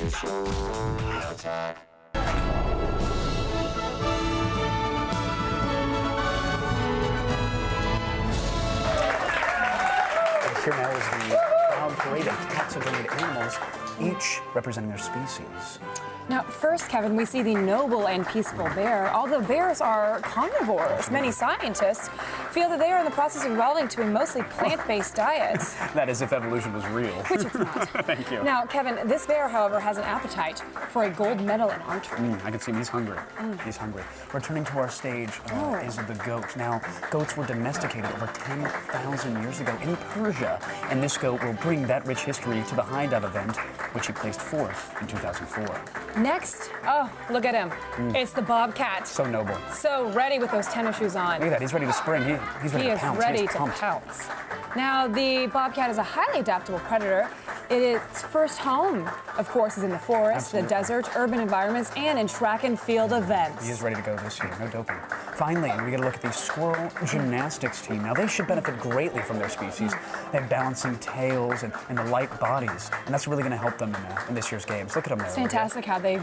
Here now is the proud parade of taxidermied animals, each representing their species. Now, first, Kevin, we see the noble and peaceful bear. Although bears are carnivores, many scientists feel that they are in the process of evolving to a mostly plant-based diet. That is, if evolution was real. Which it's not. Thank you. Now, Kevin, this bear, however, has an appetite for a gold medal in archery. I can see him. He's hungry. He's hungry. Returning to our stage is the goat. Now, goats were domesticated over 10,000 years ago in Persia, and this goat will bring that rich history to the high dive event, which he placed fourth in 2004. Next, oh, look at him. It's the bobcat. So noble. So ready with those tennis shoes on. Look at that. He's ready to spring. He's ready to pounce. He is ready to pounce. Now, the bobcat is a highly adaptable predator. Its first home, of course, is in the forest, the desert, urban environments, and in track and field events. He is ready to go this year. No doping. Finally, we get a look at the squirrel gymnastics team. Now, they should benefit greatly from their species. They have balancing tails and the light bodies, and that's really going to help them in this year's games. Look at them there. It's fantastic how they've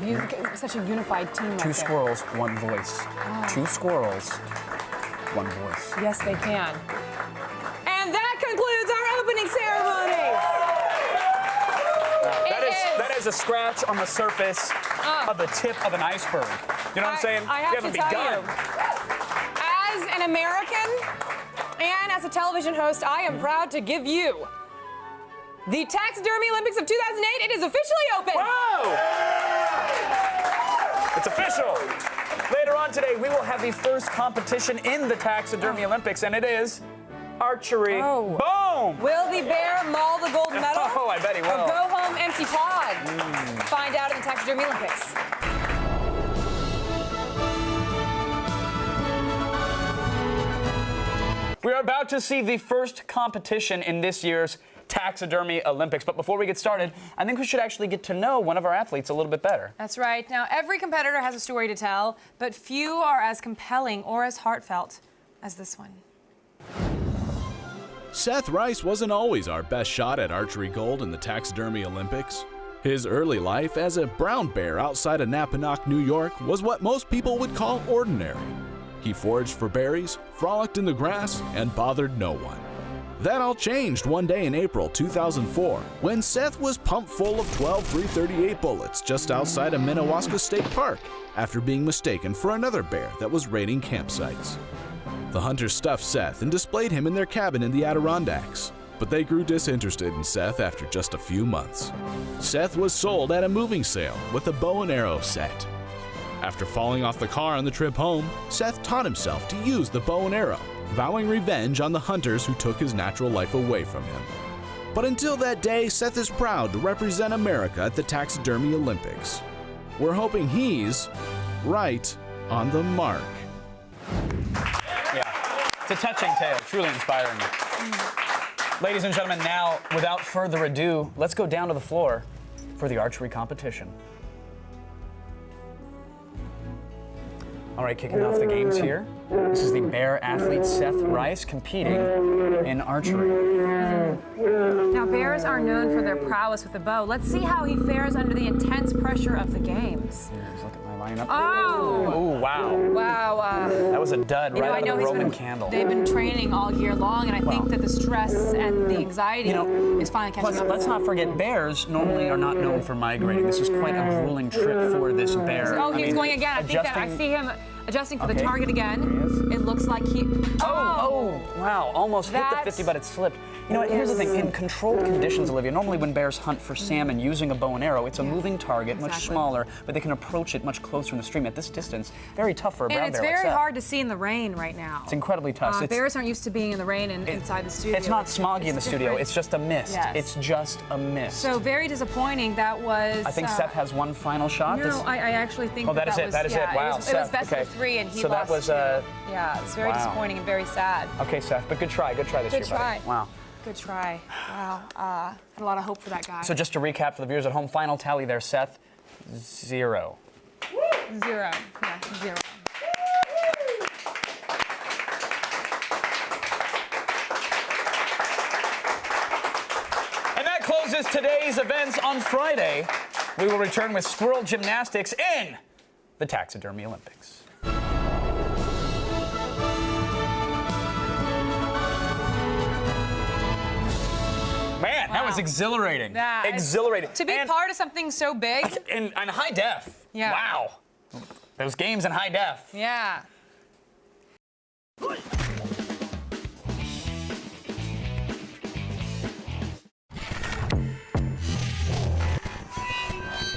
such a unified team. Two squirrels, one voice. Two squirrels, one voice. Yes, they can. And that concludes our opening ceremony. That is a scratch on the surface of the tip of an iceberg. You know what I'm saying? I have to tell you, as an American and as a television host, I am proud to give you the Taxidermy Olympics of 2008. It is officially open. Wow! It's official. Later on today, we will have the first competition in the Taxidermy Olympics, and it is archery. Oh. Boom! Will the bear maul the gold medal? Oh, I bet he will. Or go home empty-pawed? Find out in the Taxidermy Olympics. We are about to see the first competition in this year's Taxidermy Olympics. But before we get started, I think we should actually get to know one of our athletes a little bit better. That's right. Now, every competitor has a story to tell, but few are as compelling or as heartfelt as this one. Seth Rice wasn't always our best shot at archery gold in the Taxidermy Olympics. His early life as a brown bear outside of Napanoch, New York was what most people would call ordinary. He foraged for berries, frolicked in the grass, and bothered no one. That all changed one day in April 2004 when Seth was pumped full of 12 .338 bullets just outside of Minnewaska State Park after being mistaken for another bear that was raiding campsites. The hunters stuffed Seth and displayed him in their cabin in the Adirondacks, but they grew disinterested in Seth after just a few months. Seth was sold at a moving sale with a bow and arrow set. After falling off the car on the trip home, Seth taught himself to use the bow and arrow, vowing revenge on the hunters who took his natural life away from him. But until that day, Seth is proud to represent America at the Taxidermy Olympics. We're hoping he's right on the mark. Yeah, it's a touching tale, truly inspiring. Ladies and gentlemen, now, without further ado, let's go down to the floor for the archery competition. All right, kicking off the games here. This is the bear athlete Seth Rice competing in archery. Now, bears are known for their prowess with the bow. Let's see how he fares under the intense pressure of the games. Here's a look at my lineup. Oh! Oh, wow. Wow. That was a dud right out of the Roman candle. They've been training all year long, and I think that the stress and the anxiety is finally catching up. Let's not forget, bears normally are not known for migrating. This is quite a grueling trip for this bear. Oh, he's going again. I think that I see him adjusting for the target again. It looks like he... Oh, wow. Almost hit the 50, but it slipped. You know what, here's the thing. In controlled conditions, Olivia, normally when bears hunt for salmon using a bow and arrow, it's a moving target, much smaller, but they can approach it much closer in the stream. At this distance, very tough for a brown bear. And it's very hard to see in the rain right now. It's incredibly tough. Bears aren't used to being in the rain and inside the studio. It's not smoggy in the studio. It's just a mist. Yes. It's just a mist. So very disappointing. That was... I think Seth has one final shot. No, I actually think that is it. That is it. Wow, It was Seth, best of 3, and he so lost. That was... yeah, it's very disappointing and very sad. Okay, Seth, but good try. Good try this year, buddy. Wow. Good try. Wow. Had a lot of hope for that guy. So just to recap for the viewers at home, final tally there, Seth, 0. 0. Yeah, 0. And that closes today's events on Friday. We will return with squirrel gymnastics in the Taxidermy Olympics. Man, that was exhilarating. Exhilarating. To be part of something so big. And high def. Yeah. Wow. Those games in high def. Yeah.